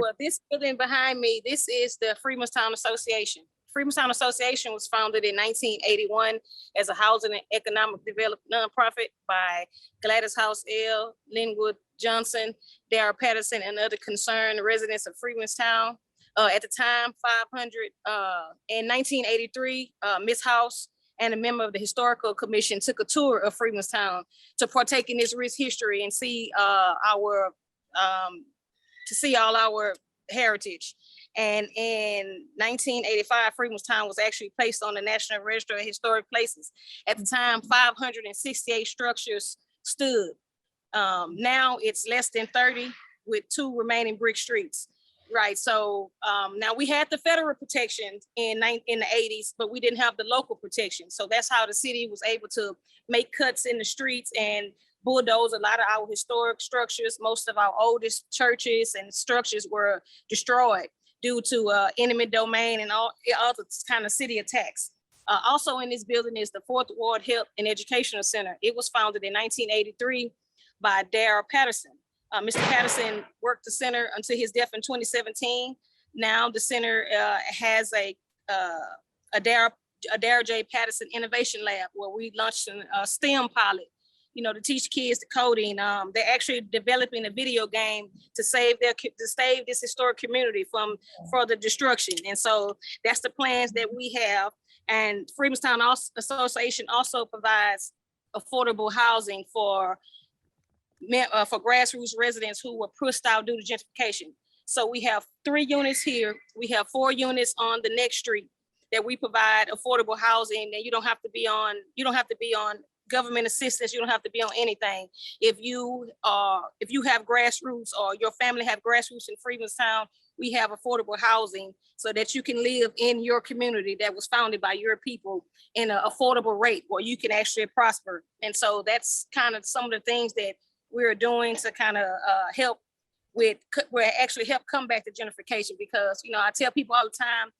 Well, this building behind me, this is the Freedmen's Association. Freedmen's Association was founded in 1981 as a housing and economic development nonprofit by Gladys House L., Linwood Johnson, Darrell Patterson, and other concerned residents of Freedmanstown. At the time, 500. In 1983, Ms. House and a member of the Historical Commission took a tour of Freedmanstown to partake in this rich history and see all our heritage. And in 1985, Freedmanstown was actually placed on the National Register of Historic Places. At the time, 568 structures stood. Now it's less than 30 with 2 remaining brick streets. Right, so now we had the federal protection in the 80s, but we didn't have the local protection. So that's how the city was able to make cuts in the streets and bulldoze a lot of our historic structures. Most of our oldest churches and structures were destroyed due to eminent domain and all other kind of city attacks. Also in this building is the 4th Ward Health and Educational Center. It was founded in 1983 by Darrell Patterson. Mr. Patterson worked the center until his death in 2017. Now the center has a Darrell J. Patterson Innovation Lab where we launched a STEM pilot, to teach kids the coding. They're actually developing a video game to save this historic community from further destruction. And so that's the plans that we have. And Freedmanstown Association also provides affordable housing for grassroots residents who were pushed out due to gentrification. So we have 3 units here. We have 4 units on the next street that we provide affordable housing. And you don't have to be on government assistance. You don't have to be on anything. If you have grassroots or your family have grassroots in Freedmanstown, we have affordable housing so that you can live in your community that was founded by your people in an affordable rate where you can actually prosper. And so that's kind of some of the things that we're doing to kind of help combat the gentrification, because I tell people all the time,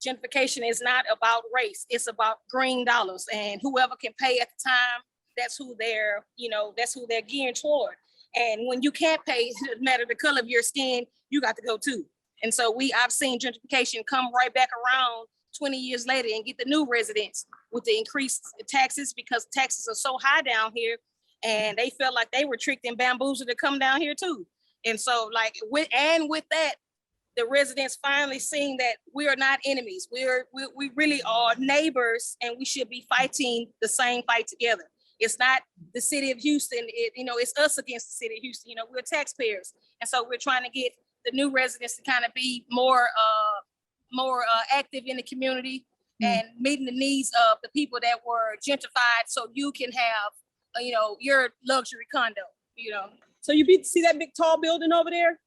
gentrification is not about race, it's about green dollars, and whoever can pay at the time, that's who they're gearing toward. And when you can't pay, it doesn't matter the color of your skin, you got to go too. And so I've seen gentrification come right back around 20 years later and get the new residents with the increased taxes, because taxes are so high down here. And they felt like they were tricked and bamboozled to come down here too. And so with that, the residents finally seeing that we are not enemies. We really are neighbors, and we should be fighting the same fight together. It's not the city of Houston, it's us against the city of Houston. We're taxpayers. And so we're trying to get the new residents to kind of be more active in the community and meeting the needs of the people that were gentrified, so you can have your luxury condo, So you see that big tall building over there?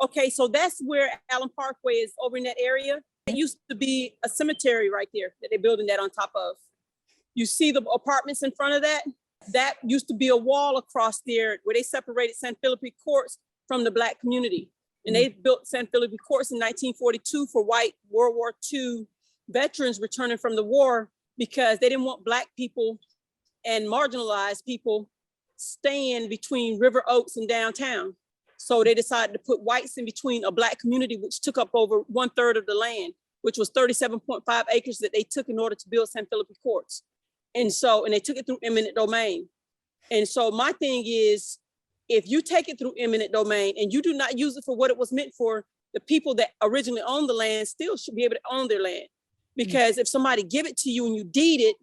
Okay, so that's where Allen Parkway is, over in that area. It used to be a cemetery right there that they're building that on top of. You see the apartments in front of that? That used to be a wall across there where they separated San Felipe Courts from the Black community. And they built San Felipe Courts in 1942 for white World War II veterans returning from the war, because they didn't want Black people and marginalized people staying between River Oaks and downtown. So they decided to put whites in between a Black community, which took up over 1/3 of the land, which was 37.5 acres that they took in order to build San Felipe Courts. And they took it through eminent domain. And so my thing is, if you take it through eminent domain and you do not use it for what it was meant for, the people that originally owned the land still should be able to own their land. Because if somebody give it to you and you deed it,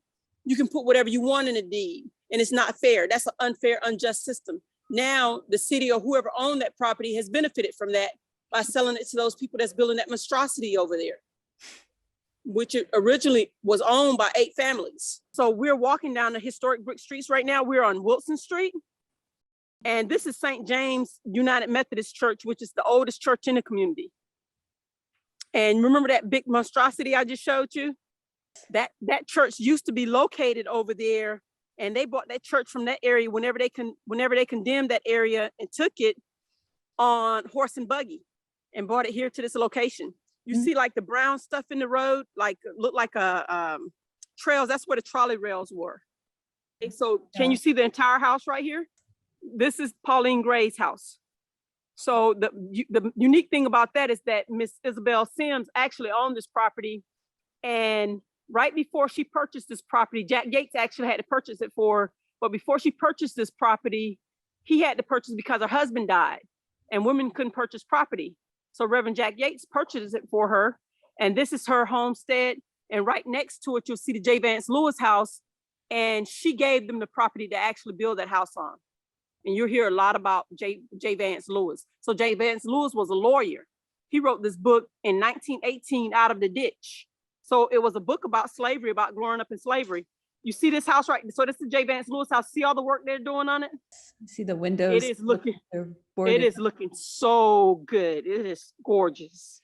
you can put whatever you want in a deed, and it's not fair. That's an unfair, unjust system. Now the city or whoever owned that property has benefited from that by selling it to those people that's building that monstrosity over there, which it originally was owned by 8 families. So we're walking down the historic brick streets right now. We're on Wilson Street. And this is St. James United Methodist Church, which is the oldest church in the community. And remember that big monstrosity I just showed you? That church used to be located over there, and they bought that church from that area whenever they condemned that area and took it on horse and buggy and brought it here to this location. You see like the brown stuff in the road, look like trails. That's where the trolley rails were. And so can you see the entire house right here? This is Pauline Gray's house. So the unique thing about that is that Miss Isabel Sims actually owned this property, and right before she purchased this property, Jack Yates actually had to purchase it for her. But before she purchased this property, he had to purchase because her husband died, and women couldn't purchase property. So Reverend Jack Yates purchased it for her, and this is her homestead. And right next to it, you'll see the J. Vance Lewis house, and she gave them the property to actually build that house on. And you'll hear a lot about J. Vance Lewis. So J. Vance Lewis was a lawyer. He wrote this book in 1918, Out of the Ditch. So it was a book about slavery, about growing up in slavery. You see this house right? So this is J. Vance Lewis house. See all the work they're doing on it? See the windows. It is looking, boarded. it is looking so good. It is gorgeous.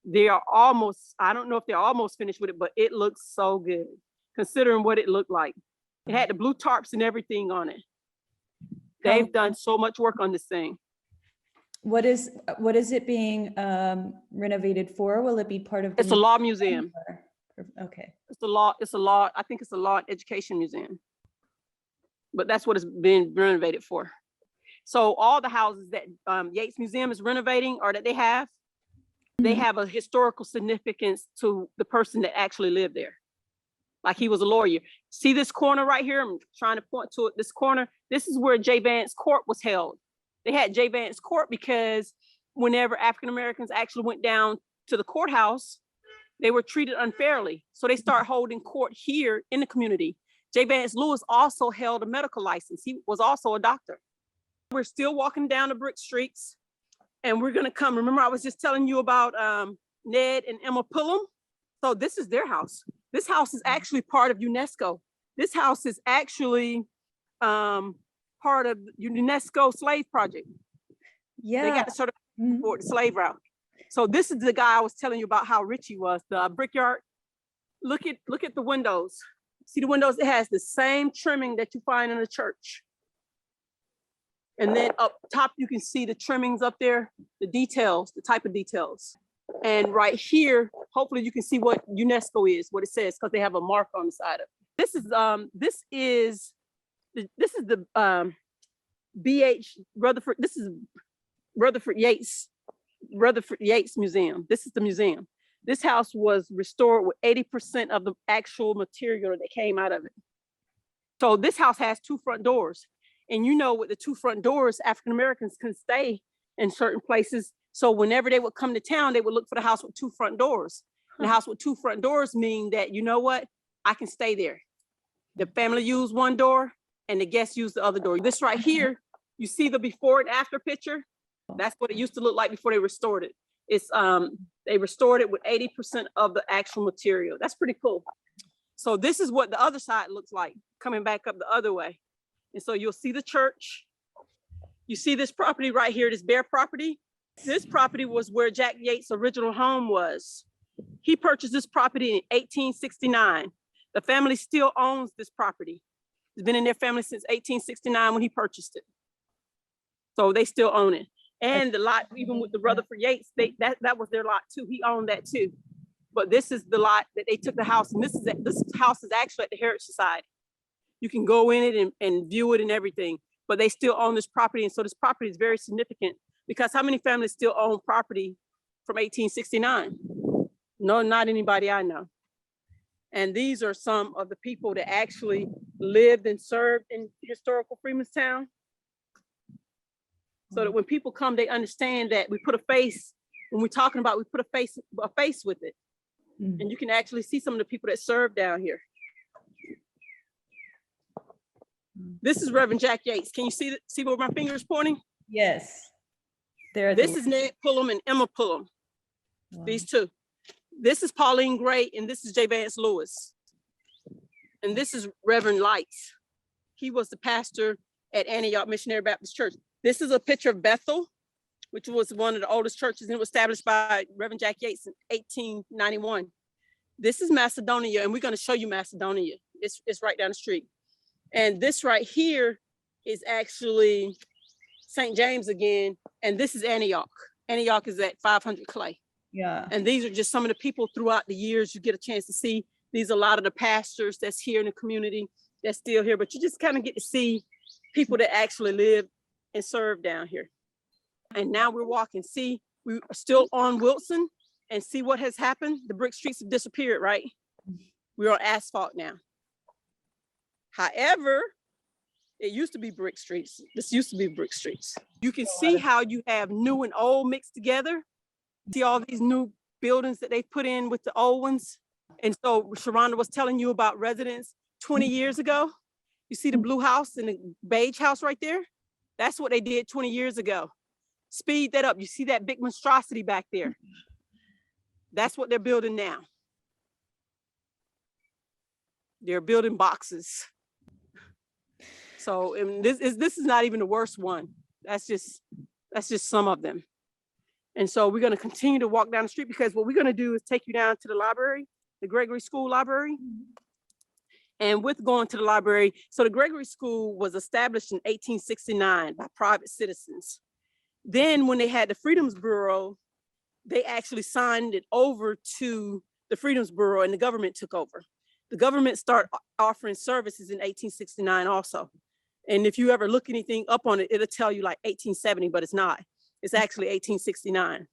They are almost, I don't know if they're almost finished with it, but it looks so good considering what it looked like. It had the blue tarps and everything on it. They've done so much work on this thing. What is it being renovated for? Will it be part of? It's a law museum. Okay. It's a law, I think it's a law and education museum. But that's what it's been renovated for. So all the houses that Yates Museum is renovating or that they have a historical significance to the person that actually lived there. Like he was a lawyer. See this corner right here? I'm trying to point to it. This corner, this is where J. Vance Court was held. They had J. Vance Court because whenever African Americans actually went down to the courthouse, they were treated unfairly. So they start holding court here in the community. J. Vance Lewis also held a medical license. He was also a doctor. We're still walking down the brick streets, and we're gonna come. Remember, I was just telling you about Ned and Emma Pullum? So this is their house. This house is actually part of UNESCO. This house is actually part of UNESCO slave project. Yeah. They got the certificate for the slave route. So this is the guy I was telling you about how rich he was, the brickyard. Look at the windows. See the windows? It has the same trimming that you find in a church. And then up top, you can see the trimmings up there, the details, the type of details. And right here, hopefully you can see what UNESCO is, what it says, because they have a mark on the side of it. This is the B.H. Rutherford. This is Rutherford Yates Museum. This is the museum. This house was restored with 80% of the actual material that came out of it. So this house has 2 front doors. And you know, with the 2 front doors, African Americans can stay in certain places. So whenever they would come to town, they would look for the house with 2 front doors. And the house with 2 front doors mean that, you know what, I can stay there. The family used one door and the guests used the other door. This right here, you see the before and after picture? That's what it used to look like before they restored it. It's they restored it with 80% of the actual material. That's pretty cool. So this is what the other side looks like, coming back up the other way. And so you'll see the church. You see this property right here, this bare property. This property was where Jack Yates' original home was. He purchased this property in 1869. The family still owns this property. It's been in their family since 1869 when he purchased it. So they still own it. And the lot, even with the Rutherford Yates, that was their lot too. He owned that too. But this is the lot that they took the house, and this house is actually at the Heritage Society. You can go in it and view it and everything, but they still own this property. And so this property is very significant because how many families still own property from 1869? No, not anybody I know. And these are some of the people that actually lived and served in historical Freemanstown. So that when people come, they understand that we put a face, when we're talking about, we put a face with it. And you can actually see some of the people that served down here. This is Reverend Jack Yates. Can you see where my finger is pointing? Yes. This is Ned Pullum and Emma Pullum. Wow. These two. This is Pauline Gray and this is J. Vance Lewis. And this is Reverend Lights. He was the pastor at Antioch Missionary Baptist Church. This is a picture of Bethel, which was one of the oldest churches, and it was established by Reverend Jack Yates in 1891. This is Macedonia, and we're going to show you Macedonia. It's right down the street. And this right here is actually St. James again, and this is Antioch. Antioch is at 500 Clay. Yeah. And these are just some of the people throughout the years you get a chance to see. These are a lot of the pastors that's here in the community that's still here, but you just kind of get to see people that actually live and serve down here. And now we're walking. See, we are still on Wilson, and see what has happened. The brick streets have disappeared, right? We're on asphalt now. However, it used to be brick streets. This used to be brick streets. You can see how you have new and old mixed together. See all these new buildings that they put in with the old ones. And so Sharonda was telling you about residents 20 years ago. You see the blue house and the beige house right there? That's what they did 20 years ago. Speed that up. You see that big monstrosity back there? That's what they're building now. They're building boxes. So and this is not even the worst one. That's just some of them. And so we're going to continue to walk down the street, because what we're going to do is take you down to the library, the Gregory School Library. And with going to the library, so the Gregory School was established in 1869 by private citizens. Then when they had the Freedmen's Bureau, they actually signed it over to the Freedmen's Bureau, and the government took over. The government started offering services in 1869 also. And if you ever look anything up on it, it'll tell you like 1870, but it's not. It's actually 1869.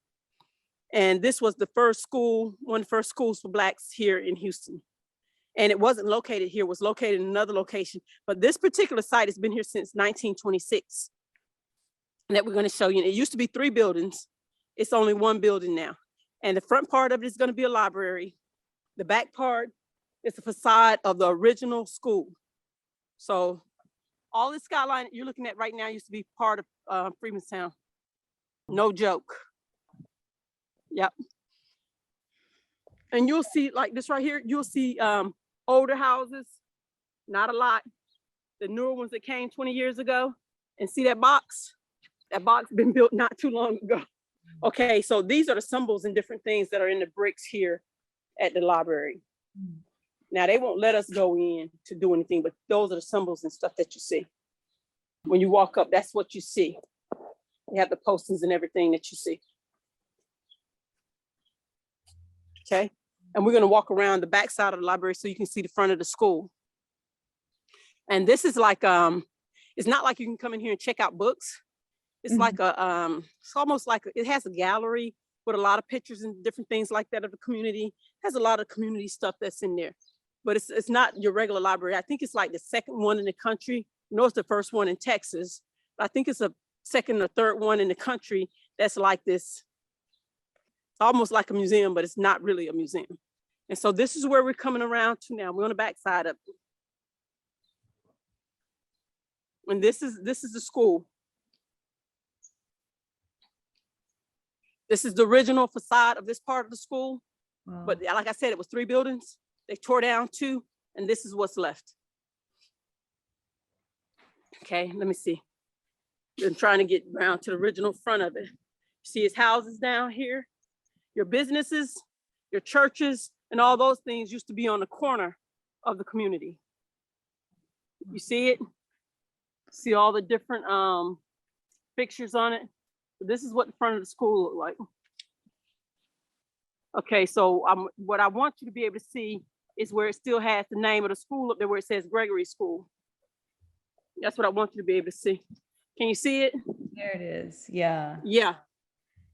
And this was the first school, one of the first schools for Blacks here in Houston. And it wasn't located here, it was located in another location. But this particular site has been here since 1926. And that we're going to show you. And it used to be 3 buildings. It's only 1 building now. And the front part of it is going to be a library. The back part is the facade of the original school. So all this skyline you're looking at right now used to be part of Freemantown. No joke. Yep. And you'll see like this right here, you'll see older houses, not a lot. The newer ones that came 20 years ago. And see that box? That box been built not too long ago. Okay, so these are the symbols and different things that are in the bricks here at the library. Now they won't let us go in to do anything, but those are the symbols and stuff that you see. When you walk up, that's what you see. You have the postings and everything that you see. Okay, and we're gonna walk around the back side of the library so you can see the front of the school. And this is like, it's not like you can come in here and check out books. It's like a, it's almost like, it has a gallery with a lot of pictures and different things like that of the community. It has a lot of community stuff that's in there, but it's not your regular library. I think it's like the second one in the country. You know, it's the first one in Texas, but I think it's a second or third one in the country that's like this. It's almost like a museum, but it's not really a museum. And so this is where we're coming around to now. We're on the back side of it. And this is the school. This is the original facade of this part of the school. Wow. But like I said, it was 3 buildings. They tore down 2, and this is what's left. Okay, let me see. I'm trying to get around to the original front of it. See his houses down here? Your businesses, your churches, and all those things used to be on the corner of the community. You see it? See all the different pictures on it? This is what the front of the school looked like. Okay, so what I want you to be able to see is where it still has the name of the school up there where it says Gregory School. That's what I want you to be able to see. Can you see it? There it is, yeah. Yeah,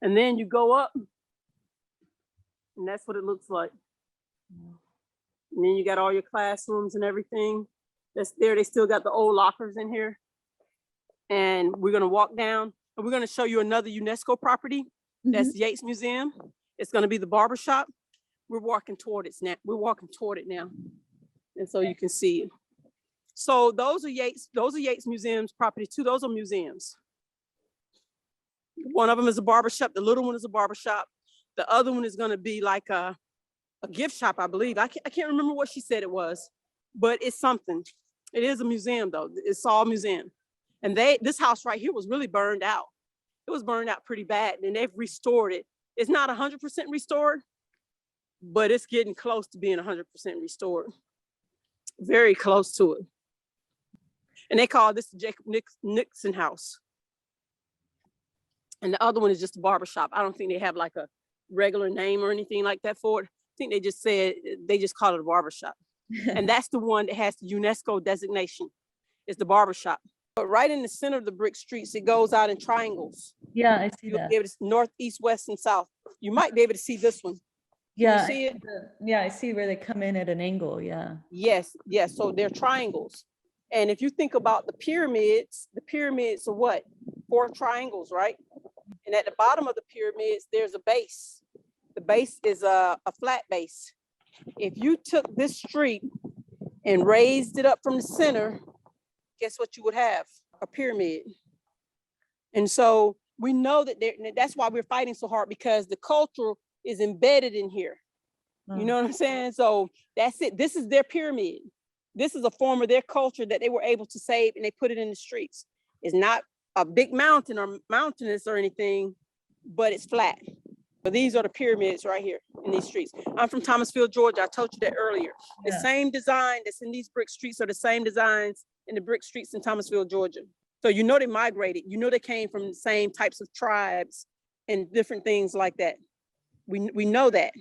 and then you go up and that's what it looks like. And then you got all your classrooms and everything that's there. They still got the old lockers in here. And we're gonna walk down and we're gonna show you another UNESCO property. That's Yates Museum. It's gonna be the barber shop. We're walking toward it now. We're walking toward it now. And so you can see it. So those are Yates Museum's property too. Those are museums. One of them is a barber shop. The little one is a barber shop. The other one is gonna be like a gift shop, I believe. I can't remember what she said it was, but it's something. It is a museum though. It's all museum. And this house right here was really burned out. It was burned out pretty bad, and they've restored it. It's not 100% restored, but it's getting close to being 100% restored. Very close to it. And they call this the Jacob Nixon house. And the other one is just a barber shop. I don't think they have like a regular name or anything like that for it. I think they just call it a barber shop. And that's the one that has the UNESCO designation, is the barber shop. But right in the center of the brick streets, it goes out in triangles. Yeah, I see You'll that. be able to north, east, west, and south. You might be able to see this one. Yeah, see it? yeah, I see where they come in at an angle. Yeah. Yes, yes. So they're triangles. And if you think about the pyramids are what? 4 triangles, right? And at the bottom of the pyramids, there's a base. The base is a flat base. If you took this street and raised it up from the center, guess what you would have? A pyramid. And so we know that that's why we're fighting so hard, because the culture is embedded in here. You know what I'm saying? So that's it. This is their pyramid. This is a form of their culture that they were able to save, and they put it in the streets. It's not a big mountain or mountainous or anything, but it's flat. But these are the pyramids right here in these streets. I'm from Thomasville, Georgia. I told you that earlier. The same design that's in these brick streets are the same designs in the brick streets in Thomasville, Georgia. So you know they migrated. You know they came from the same types of tribes and different things like that. We know that.